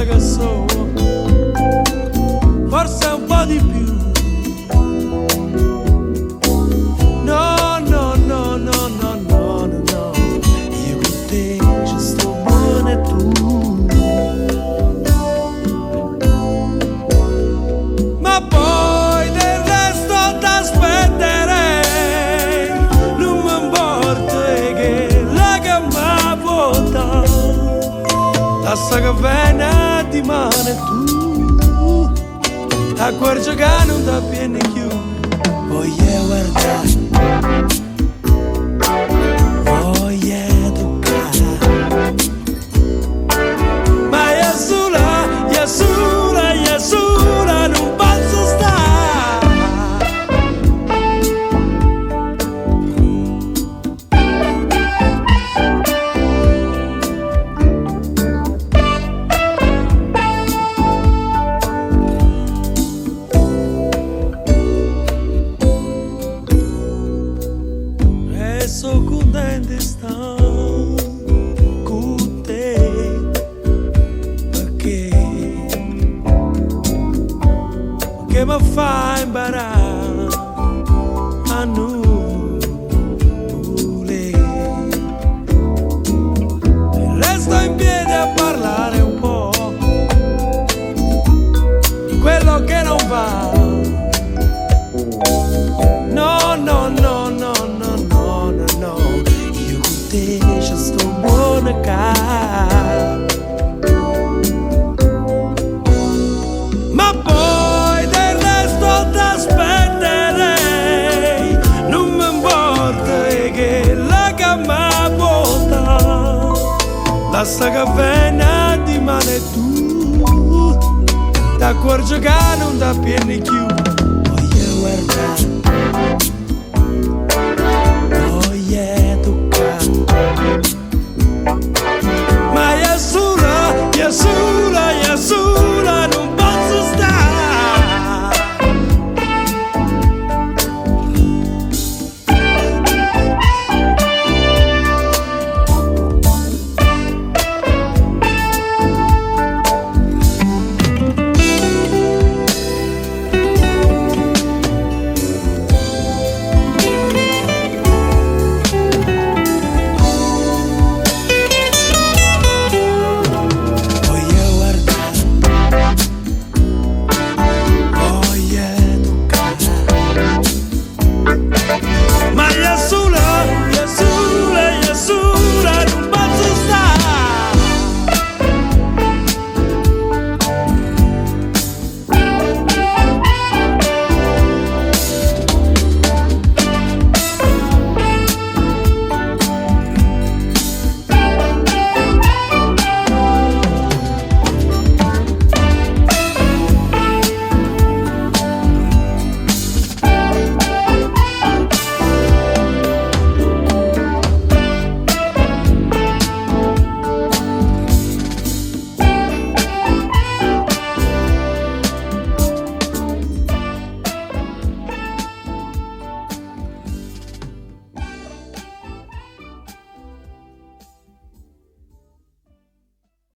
quello che so, forse un po' di più. No, no, no, no, no, no, no, no. Io con te ci sto buono e tu. Ma poi del resto t'aspetterei. Non mi importa che la gamba vuota. Lascia che viene di mano e tu. Accorge che non ti viene più. Voglio guardare, voglio toccare. Ma io sola, non posso stare. E so contento di stare con te, perché mi fa imparare a non volere. E resto in piedi a parlare un po' di quello che non va. No, no, no, no, no, no, no, no. Io con te ci sto buona cara. Ma poi del resto t'aspetterei. Non mi importa che la gamba vuota. Lascia che venga di mano e tu t'accorgi che non ti viene più.